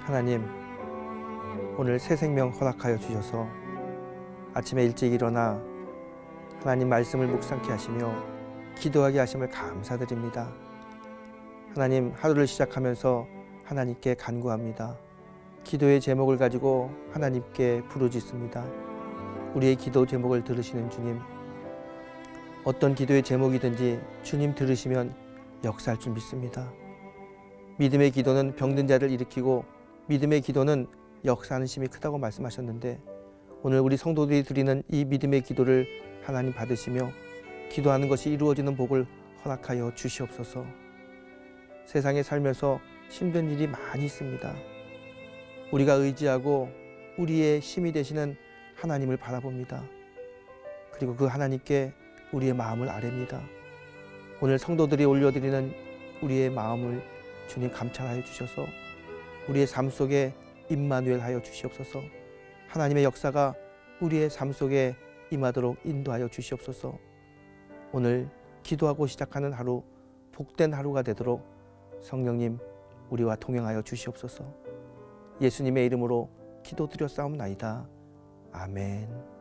하나님, 오늘 새 생명 허락하여 주셔서 아침에 일찍 일어나 하나님 말씀을 묵상케 하시며 기도하게 하심을 감사드립니다. 하나님, 하루를 시작하면서 하나님께 간구합니다. 기도의 제목을 가지고 하나님께 부르짖습니다. 우리의 기도 제목을 들으시는 주님, 어떤 기도의 제목이든지 주님 들으시면 역사할 줄 믿습니다. 믿음의 기도는 병든 자를 일으키고 믿음의 기도는 역사하는 힘이 크다고 말씀하셨는데, 오늘 우리 성도들이 드리는 이 믿음의 기도를 하나님 받으시며 기도하는 것이 이루어지는 복을 허락하여 주시옵소서. 세상에 살면서 힘든 일이 많이 있습니다. 우리가 의지하고 우리의 힘이 되시는 하나님을 바라봅니다. 그리고 그 하나님께 우리의 마음을 아뢰입니다. 오늘 성도들이 올려드리는 우리의 마음을 주님 감찰하여 주셔서 우리의 삶 속에 임마누엘 하여 주시옵소서. 하나님의 역사가 우리의 삶 속에 임하도록 인도하여 주시옵소서. 오늘 기도하고 시작하는 하루, 복된 하루가 되도록 성령님 우리와 동행하여 주시옵소서. 예수님의 이름으로 기도드렸사옵나이다. 아멘.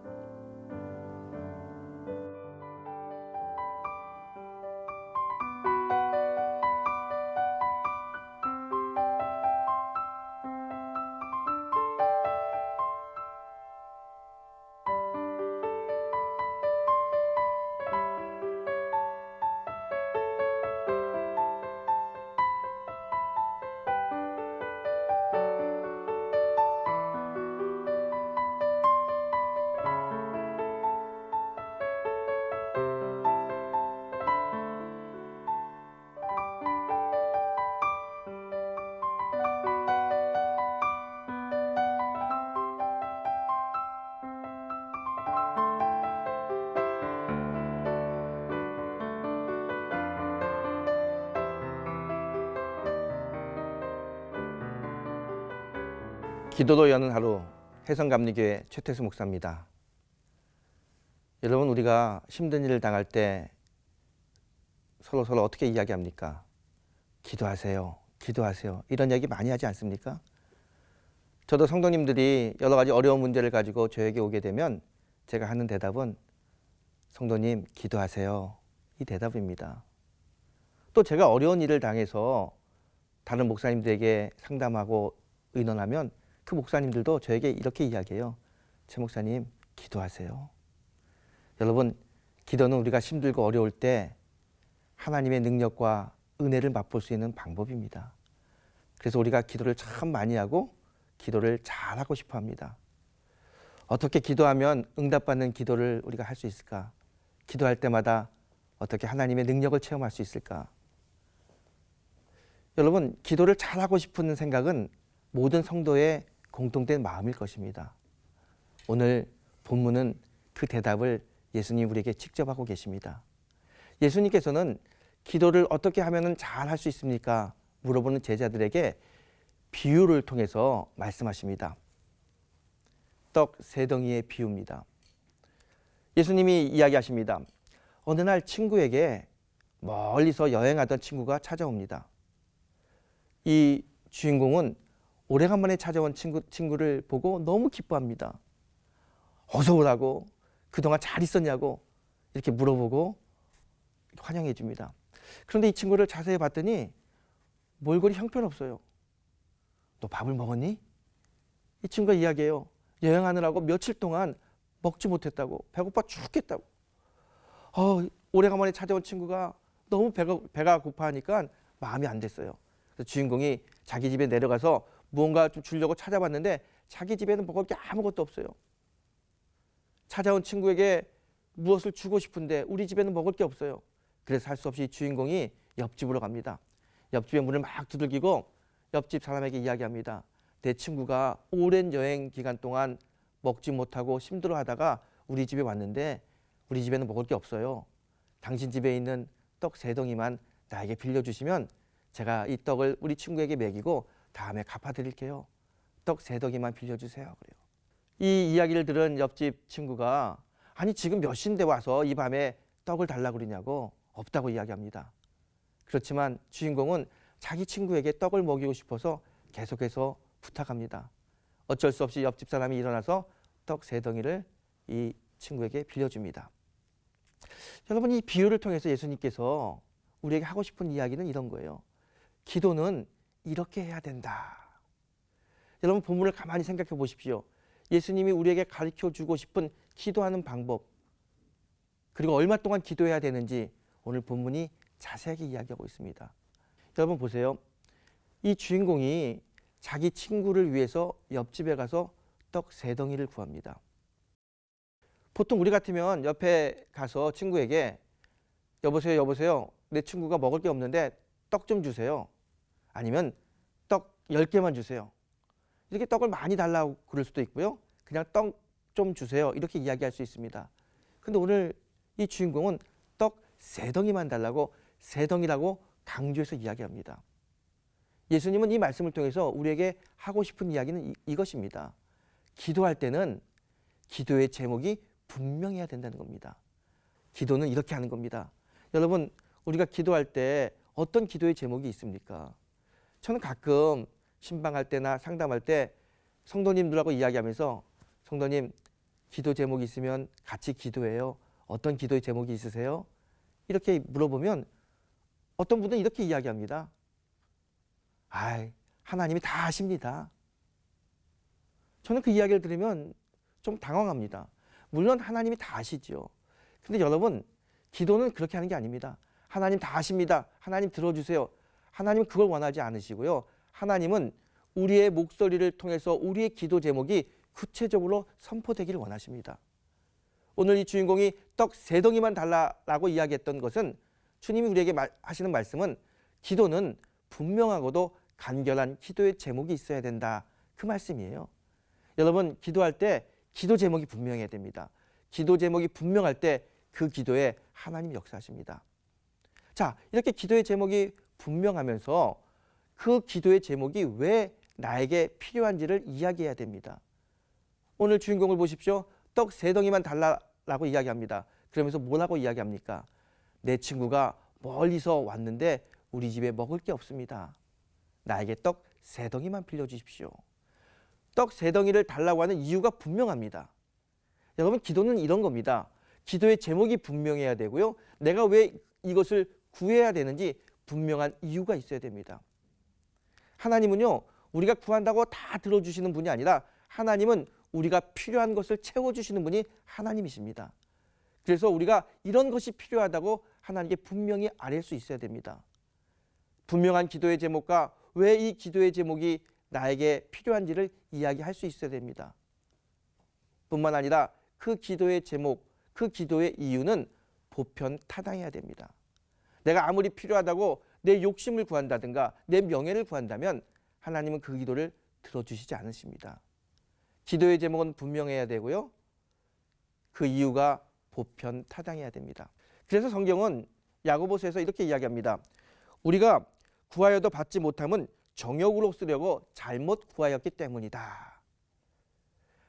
기도로 여는 하루, 해성감리교회 최태수 목사입니다. 여러분, 우리가 힘든 일을 당할 때 서로 어떻게 이야기합니까? 기도하세요, 기도하세요, 이런 얘기 많이 하지 않습니까? 저도 성도님들이 여러 가지 어려운 문제를 가지고 저에게 오게 되면 제가 하는 대답은 성도님 기도하세요, 이 대답입니다. 또 제가 어려운 일을 당해서 다른 목사님들에게 상담하고 의논하면 그 목사님들도 저에게 이렇게 이야기해요. 최 목사님 기도하세요. 여러분, 기도는 우리가 힘들고 어려울 때 하나님의 능력과 은혜를 맛볼 수 있는 방법입니다. 그래서 우리가 기도를 참 많이 하고 기도를 잘하고 싶어 합니다. 어떻게 기도하면 응답받는 기도를 우리가 할 수 있을까? 기도할 때마다 어떻게 하나님의 능력을 체험할 수 있을까? 여러분, 기도를 잘하고 싶은 생각은 모든 성도의 공통된 마음일 것입니다. 오늘 본문은 그 대답을 예수님 우리에게 직접 하고 계십니다. 예수님께서는 기도를 어떻게 하면 잘 할 수 있습니까? 물어보는 제자들에게 비유를 통해서 말씀하십니다. 떡 세 덩이의 비유입니다. 예수님이 이야기하십니다. 어느 날 친구에게 멀리서 여행하던 친구가 찾아옵니다. 이 주인공은 오래간만에 찾아온 친구를 보고 너무 기뻐합니다. 어서 오라고, 그동안 잘 있었냐고 이렇게 물어보고 환영해 줍니다. 그런데 이 친구를 자세히 봤더니 몰골이 형편없어요. 너 밥을 먹었니? 이 친구가 이야기해요. 여행하느라고 며칠 동안 먹지 못했다고, 배고파 죽겠다고. 오래간만에 찾아온 친구가 너무 배가 고파하니까 마음이 안 됐어요. 그래서 주인공이 자기 집에 내려가서 무언가 좀 주려고 찾아봤는데 자기 집에는 먹을 게 아무것도 없어요. 찾아온 친구에게 무엇을 주고 싶은데 우리 집에는 먹을 게 없어요. 그래서 할 수 없이 주인공이 옆집으로 갑니다. 옆집에 문을 막 두들기고 옆집 사람에게 이야기합니다. 내 친구가 오랜 여행 기간 동안 먹지 못하고 힘들어하다가 우리 집에 왔는데 우리 집에는 먹을 게 없어요. 당신 집에 있는 떡 세 덩이만 나에게 빌려주시면 제가 이 떡을 우리 친구에게 먹이고 다음에 갚아드릴게요. 떡 세 덩이만 빌려주세요. 그래요. 이 이야기를 들은 옆집 친구가 아니 지금 몇 시인데 와서 이 밤에 떡을 달라고 그러냐고 없다고 이야기합니다. 그렇지만 주인공은 자기 친구에게 떡을 먹이고 싶어서 계속해서 부탁합니다. 어쩔 수 없이 옆집 사람이 일어나서 떡 3덩이를 이 친구에게 빌려줍니다. 여러분, 이 비유를 통해서 예수님께서 우리에게 하고 싶은 이야기는 이런 거예요. 기도는 이렇게 해야 된다. 여러분, 본문을 가만히 생각해 보십시오. 예수님이 우리에게 가르쳐주고 싶은 기도하는 방법, 그리고 얼마 동안 기도해야 되는지 오늘 본문이 자세하게 이야기하고 있습니다. 여러분 보세요. 이 주인공이 자기 친구를 위해서 옆집에 가서 떡 3덩이를 구합니다. 보통 우리 같으면 옆에 가서 친구에게 여보세요, 여보세요. 내 친구가 먹을 게 없는데 떡 좀 주세요. 아니면 떡 10개만 주세요. 이렇게 떡을 많이 달라고 그럴 수도 있고요. 그냥 떡 좀 주세요. 이렇게 이야기할 수 있습니다. 근데 오늘 이 주인공은 떡 3덩이만 달라고 3덩이라고 강조해서 이야기합니다. 예수님은 이 말씀을 통해서 우리에게 하고 싶은 이야기는 이것입니다. 기도할 때는 기도의 제목이 분명해야 된다는 겁니다. 기도는 이렇게 하는 겁니다. 여러분, 우리가 기도할 때 어떤 기도의 제목이 있습니까? 저는 가끔 신방할 때나 상담할 때 성도님들하고 이야기하면서 성도님, 기도 제목이 있으면 같이 기도해요. 어떤 기도의 제목이 있으세요? 이렇게 물어보면 어떤 분은 이렇게 이야기합니다. 하나님이 다 아십니다. 저는 그 이야기를 들으면 좀 당황합니다. 물론 하나님이 다 아시죠. 근데 여러분, 기도는 그렇게 하는 게 아닙니다. 하나님 다 아십니다. 하나님 들어주세요. 하나님은 그걸 원하지 않으시고요. 하나님은 우리의 목소리를 통해서 우리의 기도 제목이 구체적으로 선포되기를 원하십니다. 오늘 이 주인공이 떡 3덩이만 달라고 이야기했던 것은 주님이 우리에게 하시는 말씀은 기도는 분명하고도 간결한 기도의 제목이 있어야 된다. 그 말씀이에요. 여러분, 기도할 때 기도 제목이 분명해야 됩니다. 기도 제목이 분명할 때 그 기도에 하나님 역사하십니다. 자, 이렇게 기도의 제목이 분명하면서 그 기도의 제목이 왜 나에게 필요한지를 이야기해야 됩니다. 오늘 주인공을 보십시오. 떡 3덩이만 달라고 이야기합니다. 그러면서 뭐라고 이야기합니까? 내 친구가 멀리서 왔는데 우리 집에 먹을 게 없습니다. 나에게 떡 3덩이만 빌려주십시오. 떡 3덩이를 달라고 하는 이유가 분명합니다. 여러분, 기도는 이런 겁니다. 기도의 제목이 분명해야 되고요. 내가 왜 이것을 구해야 되는지 분명한 이유가 있어야 됩니다. 하나님은요, 우리가 구한다고 다 들어주시는 분이 아니라 하나님은 우리가 필요한 것을 채워주시는 분이 하나님이십니다. 그래서 우리가 이런 것이 필요하다고 하나님께 분명히 아뢰 수 있어야 됩니다. 분명한 기도의 제목과 왜 이 기도의 제목이 나에게 필요한지를 이야기할 수 있어야 됩니다. 뿐만 아니라 그 기도의 제목, 그 기도의 이유는 보편타당해야 됩니다. 내가 아무리 필요하다고 내 욕심을 구한다든가 내 명예를 구한다면 하나님은 그 기도를 들어주시지 않으십니다. 기도의 제목은 분명해야 되고요. 그 이유가 보편타당해야 됩니다. 그래서 성경은 야고보서에서 이렇게 이야기합니다. 우리가 구하여도 받지 못함은 정욕으로 쓰려고 잘못 구하였기 때문이다.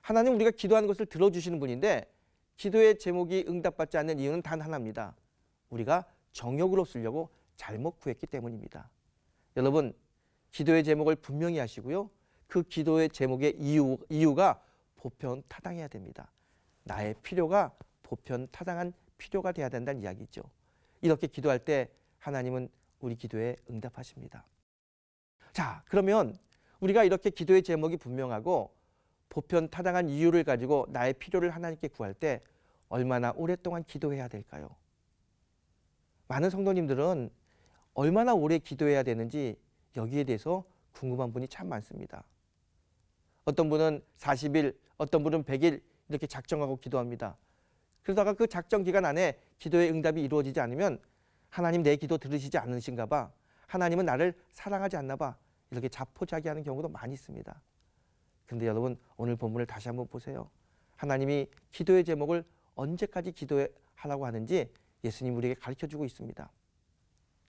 하나님, 우리가 기도하는 것을 들어주시는 분인데 기도의 제목이 응답받지 않는 이유는 단 하나입니다. 우리가 정욕으로 쓰려고 잘못 구했기 때문입니다. 여러분, 기도의 제목을 분명히 하시고요. 그 기도의 제목의 이유가 보편타당해야 됩니다. 나의 필요가 보편타당한 필요가 돼야 된다는 이야기죠. 이렇게 기도할 때 하나님은 우리 기도에 응답하십니다. 자, 그러면 우리가 이렇게 기도의 제목이 분명하고 보편타당한 이유를 가지고 나의 필요를 하나님께 구할 때 얼마나 오랫동안 기도해야 될까요? 많은 성도님들은 얼마나 오래 기도해야 되는지 여기에 대해서 궁금한 분이 참 많습니다. 어떤 분은 40일, 어떤 분은 100일 이렇게 작정하고 기도합니다. 그러다가 그 작정 기간 안에 기도의 응답이 이루어지지 않으면 하나님 내 기도 들으시지 않으신가 봐. 하나님은 나를 사랑하지 않나 봐. 이렇게 자포자기하는 경우도 많이 있습니다. 근데 여러분, 오늘 본문을 다시 한번 보세요. 하나님이 기도의 제목을 언제까지 기도하라고 하는지 예수님 우리에게 가르쳐주고 있습니다.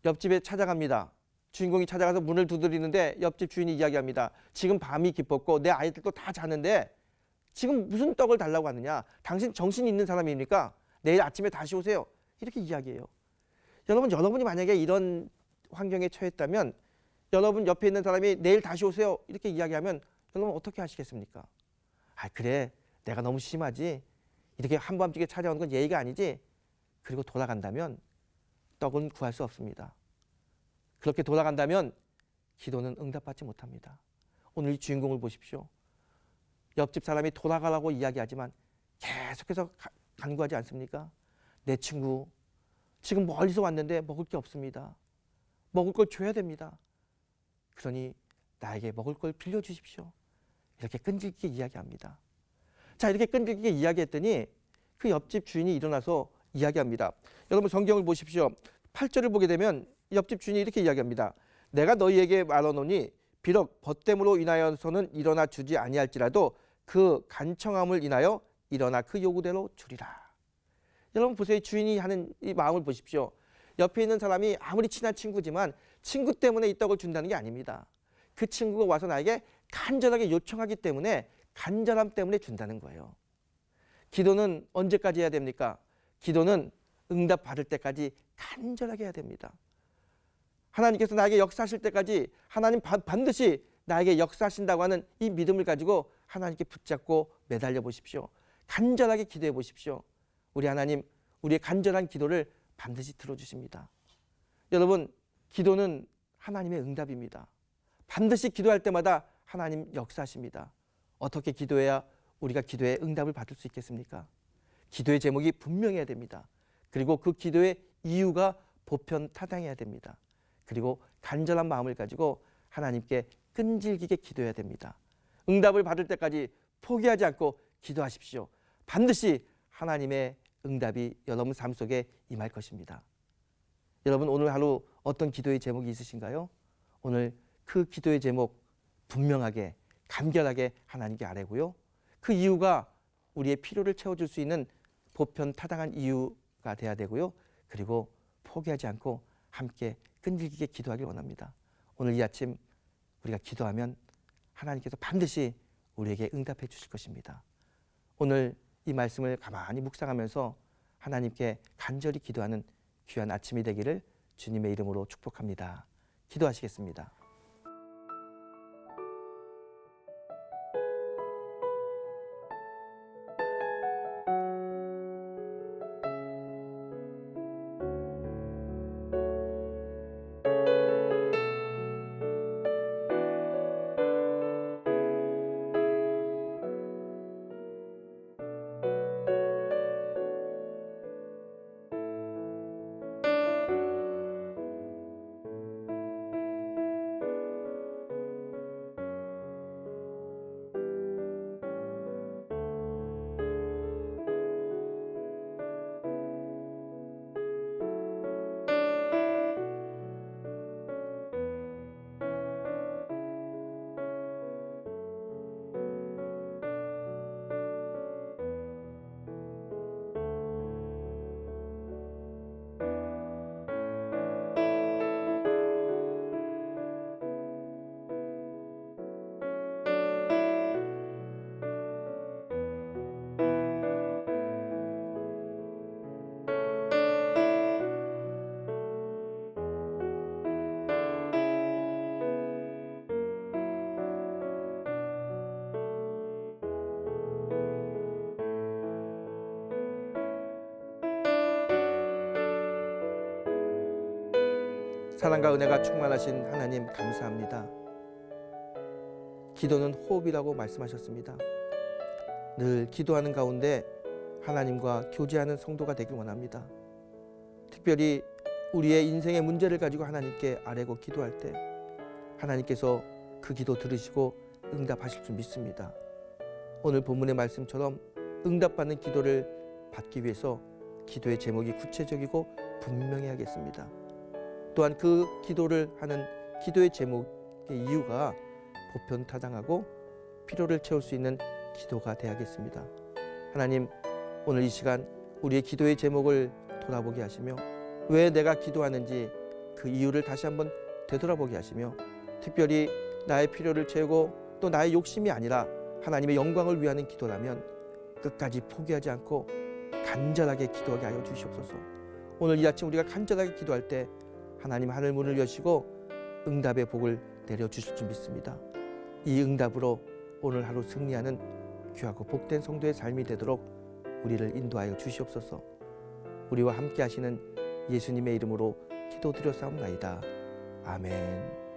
옆집에 찾아갑니다. 주인공이 찾아가서 문을 두드리는데 옆집 주인이 이야기합니다. 지금 밤이 깊었고 내 아이들도 다 자는데 지금 무슨 떡을 달라고 하느냐? 당신 정신이 있는 사람입니까? 내일 아침에 다시 오세요. 이렇게 이야기해요. 여러분이 만약에 이런 환경에 처했다면 여러분 옆에 있는 사람이 내일 다시 오세요. 이렇게 이야기하면 여러분 어떻게 하시겠습니까? 아, 그래, 내가 너무 심하지, 이렇게 한밤중에 찾아오는 건 예의가 아니지, 그리고 돌아간다면 떡은 구할 수 없습니다. 그렇게 돌아간다면 기도는 응답받지 못합니다. 오늘 이 주인공을 보십시오. 옆집 사람이 돌아가라고 이야기하지만 계속해서 간구하지 않습니까? 내 친구 지금 멀리서 왔는데 먹을 게 없습니다. 먹을 걸 줘야 됩니다. 그러니 나에게 먹을 걸 빌려주십시오. 이렇게 끈질기게 이야기합니다. 자, 이렇게 끈질기게 이야기했더니 그 옆집 주인이 일어나서 이야기합니다. 여러분 성경을 보십시오. 8절을 보게 되면 옆집 주인이 이렇게 이야기합니다. 내가 너희에게 말하노니 비록 벗됨으로 인하여서는 일어나 주지 아니할지라도 그 간청함을 인하여 일어나 그 요구대로 주리라. 여러분 보세요. 주인이 하는 이 마음을 보십시오. 옆에 있는 사람이 아무리 친한 친구지만 친구 때문에 이 떡을 준다는 게 아닙니다. 그 친구가 와서 나에게 간절하게 요청하기 때문에 간절함 때문에 준다는 거예요. 기도는 언제까지 해야 됩니까? 기도는 응답 받을 때까지 간절하게 해야 됩니다. 하나님께서 나에게 역사하실 때까지 하나님 반드시 나에게 역사하신다고 하는 이 믿음을 가지고 하나님께 붙잡고 매달려 보십시오. 간절하게 기도해 보십시오. 우리 하나님, 우리의 간절한 기도를 반드시 들어주십니다. 여러분, 기도는 하나님의 응답입니다. 반드시 기도할 때마다 하나님 역사하십니다. 어떻게 기도해야 우리가 기도의 응답을 받을 수 있겠습니까? 기도의 제목이 분명해야 됩니다. 그리고 그 기도의 이유가 보편타당해야 됩니다. 그리고 간절한 마음을 가지고 하나님께 끈질기게 기도해야 됩니다. 응답을 받을 때까지 포기하지 않고 기도하십시오. 반드시 하나님의 응답이 여러분 삶 속에 임할 것입니다. 여러분 오늘 하루 어떤 기도의 제목이 있으신가요? 오늘 그 기도의 제목 분명하게 간결하게 하나님께 아뢰고요. 그 이유가 우리의 필요를 채워줄 수 있는 보편타당한 이유가 돼야 되고요. 그리고 포기하지 않고 함께 끈질기게 기도하길 원합니다. 오늘 이 아침 우리가 기도하면 하나님께서 반드시 우리에게 응답해 주실 것입니다. 오늘 이 말씀을 가만히 묵상하면서 하나님께 간절히 기도하는 귀한 아침이 되기를 주님의 이름으로 축복합니다. 기도하시겠습니다. 사랑과 은혜가 충만하신 하나님 감사합니다. 기도는 호흡이라고 말씀하셨습니다. 늘 기도하는 가운데 하나님과 교제하는 성도가 되길 원합니다. 특별히 우리의 인생의 문제를 가지고 하나님께 아뢰고 기도할 때 하나님께서 그 기도 들으시고 응답하실 줄 믿습니다. 오늘 본문의 말씀처럼 응답받는 기도를 받기 위해서 기도의 제목이 구체적이고 분명해야겠습니다. 또한 그 기도를 하는 기도의 제목의 이유가 보편타당하고 필요를 채울 수 있는 기도가 되어야겠습니다. 하나님, 오늘 이 시간 우리의 기도의 제목을 돌아보게 하시며 왜 내가 기도하는지 그 이유를 다시 한번 되돌아보게 하시며 특별히 나의 필요를 채우고 또 나의 욕심이 아니라 하나님의 영광을 위하는 기도라면 끝까지 포기하지 않고 간절하게 기도하게 하여 주시옵소서. 오늘 이 아침 우리가 간절하게 기도할 때 하나님 하늘 문을 여시고 응답의 복을 내려주실 줄 믿습니다. 이 응답으로 오늘 하루 승리하는 귀하고 복된 성도의 삶이 되도록 우리를 인도하여 주시옵소서. 우리와 함께 하시는 예수님의 이름으로 기도드렸사옵나이다. 아멘.